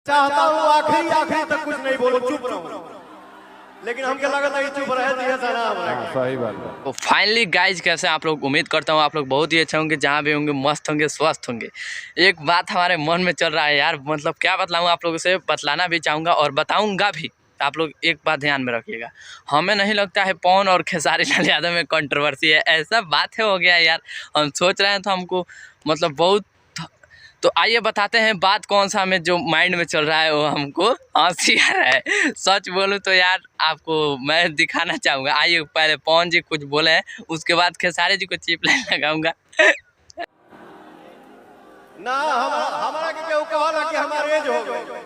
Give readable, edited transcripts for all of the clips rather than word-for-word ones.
चाहता हूँ आखिरी आखिरी तक कुछ नहीं बोलो, चुप रहो, लेकिन हमके लगता है कि चुप रहे दिया सही बात है। तो फाइनली गाइज कैसे आप लोग, उम्मीद करता हूँ आप लोग बहुत ही अच्छे होंगे, जहाँ भी होंगे मस्त होंगे, स्वस्थ होंगे। एक बात हमारे मन में चल रहा है यार, मतलब क्या बतलाऊँ आप लोगों से, बतलाना भी चाहूँगा और बताऊँगा भी। आप लोग एक बात ध्यान में रखिएगा, हमें नहीं लगता है पवन और खेसारी लाल यादव में कंट्रोवर्सी है, ऐसा बात है हो गया है यार। हम सोच रहे हैं तो हमको मतलब बहुत, तो आइए बताते हैं बात कौन सा हमें जो माइंड में चल रहा है, वो हमको हंसी आ रहा है। सच बोलूँ तो यार आपको मैं दिखाना चाहूँगा। आइए पहले पवन जी कुछ बोले हैं, उसके बाद खेसारी जी को चिप लाइन लगाऊंगा। ना हमारा के केहू कहला कि हमारे एज हो गए।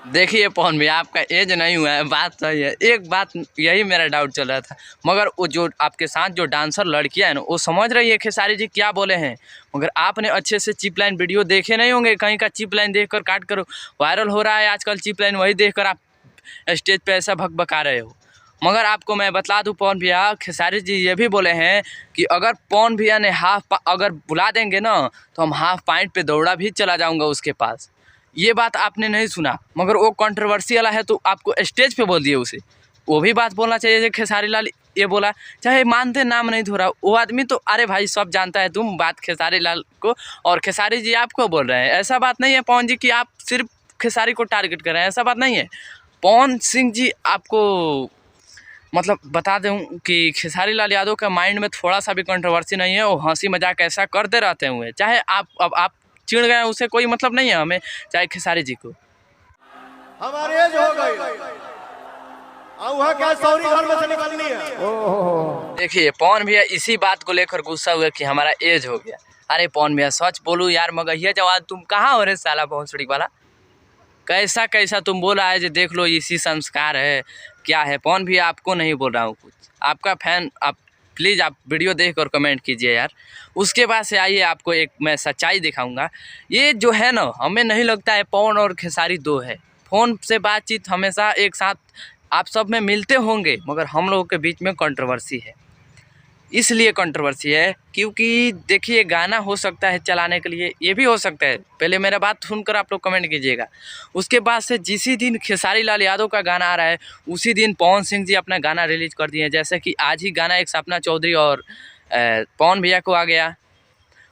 देखिए पवन भैया, आपका एज नहीं हुआ है, बात सही है। एक बात यही मेरा डाउट चल रहा था, मगर वो जो आपके साथ जो डांसर लड़कियां हैं ना, वो समझ रही है खेसारी जी क्या बोले हैं, मगर आपने अच्छे से चिप लाइन वीडियो देखे नहीं होंगे। कहीं का चिप लाइन देखकर काट कर वायरल हो रहा है आजकल चिप लाइन, वही देखकर आप स्टेज पे ऐसा भकभका रहे हो। मगर आपको मैं बतला दूं पवन भैया, खेसारी जी ये भी बोले हैं कि अगर पवन भैया ने अगर बुला देंगे ना, तो हम हाफ पॉइंट पे दौड़ा भी चला जाऊँगा उसके पास। ये बात आपने नहीं सुना, मगर वो कंट्रोवर्सी वाला है तो आपको स्टेज पे बोल दिए उसे। वो भी बात बोलना चाहिए जो खेसारी लाल ये बोला, चाहे मानते नाम नहीं धो रहा वो आदमी, तो अरे भाई सब जानता है तुम बात खेसारी लाल को, और खेसारी जी आपको बोल रहे हैं। ऐसा बात नहीं है पवन जी कि आप सिर्फ खेसारी को टारगेट कर रहे हैं, ऐसा बात नहीं है। पवन सिंह जी आपको मतलब बता दूं कि खेसारी लाल यादव का माइंड में थोड़ा सा भी कंट्रोवर्सी नहीं है, वो हंसी मजाक ऐसा करते रहते हुए, चाहे आप चिढ़ गए उसे कोई मतलब नहीं है हमें, चाहे खेसारी जी को। हमारे एज हो गई, क्या सौरी घर में से निकलनी है। देखिए पवन भैया इसी बात को लेकर गुस्सा हुए कि हमारा एज हो गया। अरे पवन भैया सच बोलूं यार, मगर ये जवाब तुम कहाँ हो रे साला भोंसड़ी वाला, कैसा कैसा तुम बोला है जो देख लो इसी संस्कार है क्या है। पवन भैया आपको नहीं बोल रहा हूँ कुछ, आपका फैन, आप प्लीज़ आप वीडियो देख कर कमेंट कीजिए यार। उसके बाद से आइए आपको एक मैं सच्चाई दिखाऊंगा। ये जो है ना, हमें नहीं लगता है पवन और खेसारी दो है। फ़ोन से बातचीत हमेशा एक साथ आप सब में मिलते होंगे, मगर हम लोगों के बीच में कंट्रोवर्सी है। इसलिए कंट्रोवर्सी है क्योंकि देखिए गाना हो सकता है चलाने के लिए, ये भी हो सकता है। पहले मेरा बात सुनकर आप लोग कमेंट कीजिएगा। उसके बाद से जिसी दिन खेसारी लाल यादव का गाना आ रहा है, उसी दिन पवन सिंह जी अपना गाना रिलीज कर दिए। जैसे कि आज ही गाना एक सपना चौधरी और पवन भैया को आ गया।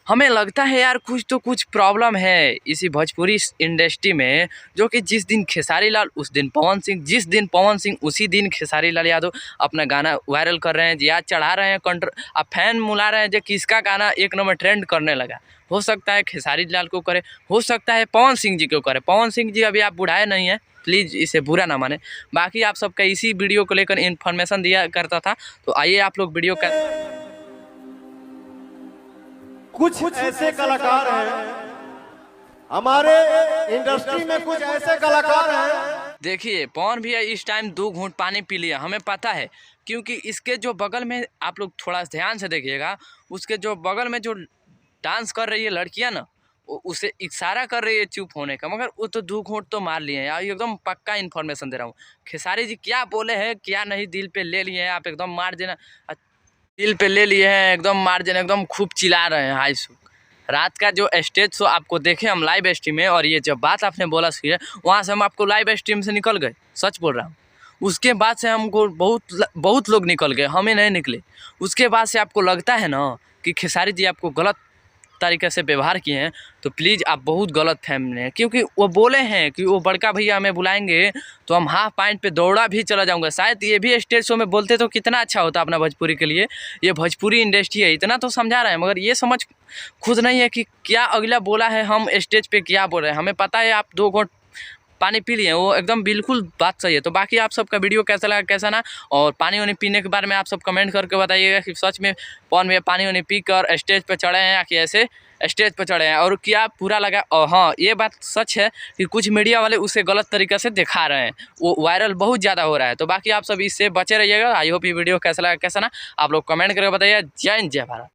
हमें लगता है यार कुछ तो कुछ प्रॉब्लम है इसी भोजपुरी इंडस्ट्री में, जो कि जिस दिन खेसारी लाल उस दिन पवन सिंह, जिस दिन पवन सिंह उसी दिन खेसारी लाल यादव अपना गाना वायरल कर रहे हैं, याद चढ़ा रहे हैं, अब फैन मुला रहे हैं जो किसका गाना एक नंबर ट्रेंड करने लगा। हो सकता है खेसारी लाल को करे, हो सकता है पवन सिंह जी को करे। पवन सिंह जी अभी आप बुढ़ाए नहीं हैं, प्लीज़ इसे बुरा ना माने। बाकी आप सबका इसी वीडियो को लेकर इन्फॉर्मेशन दिया करता था, तो आइए आप लोग वीडियो का कुछ ऐसे कलाकार हैं हमारे इंडस्ट्री में, कुछ ऐसे कलाकार हैं। देखिए पवन भैया इस टाइम 2 घूंट पानी पी लिया, हमें पता है, क्योंकि इसके जो बगल में आप लोग थोड़ा ध्यान से देखिएगा, उसके जो बगल में जो डांस कर रही है लड़कियां ना, उसे इशारा कर रही है चुप होने का, मगर वो तो 2 घूंट तो मार लिए हैं यार। एकदम पक्का इन्फॉर्मेशन दे रहा हूँ। खेसारी जी क्या बोले हैं क्या नहीं, दिल पे ले लिए हैं आप, एकदम मार देना, दिल पे ले लिए हैं, एकदम मार देना, एकदम खूब चिल्ला रहे हैं। हाई सो रात का जो स्टेज शो आपको देखे हम लाइव स्ट्रीम में, और ये जब बात आपने बोला फिर वहाँ से हम आपको लाइव स्ट्रीम से निकल गए, सच बोल रहा हूँ। उसके बाद से हमको बहुत लोग निकल गए, हमें नहीं निकले। उसके बाद से आपको लगता है ना कि खेसारी जी आपको गलत तरीके से व्यवहार किए हैं, तो प्लीज़ आप बहुत गलत फहमी हैं, क्योंकि वो बोले हैं कि वो बड़का भैया हमें बुलाएंगे तो हम हाफ पॉइंट पे दौड़ा भी चला जाऊंगा। शायद ये भी स्टेज शो में बोलते तो कितना अच्छा होता अपना भोजपुरी के लिए। ये भोजपुरी इंडस्ट्री है, इतना तो समझा रहे हैं, मगर ये समझ खुद नहीं है कि क्या अगला बोला है, हम स्टेज पे क्या बोल रहे हैं। हमें पता है आप 2 घूंट पानी पी लिए, वो एकदम बिल्कुल बात सही है। तो बाकी आप सबका वीडियो कैसा लगा कैसा ना, और पानी वानी पीने के बारे में आप सब कमेंट करके बताइएगा कि सच में पवन भैया पानी वानी पी कर स्टेज पे चढ़े हैं या कि ऐसे स्टेज पे चढ़े हैं, और क्या पूरा लगा। और हाँ ये बात सच है कि कुछ मीडिया वाले उसे गलत तरीके से दिखा रहे हैं, वो वायरल बहुत ज़्यादा हो रहा है। तो बाकी आप सब इससे बचे रहिएगा। आई होप ये वीडियो कैसा लगा कैसा ना, आप लोग कमेंट करके बताइए। जय हिंद जय भारत।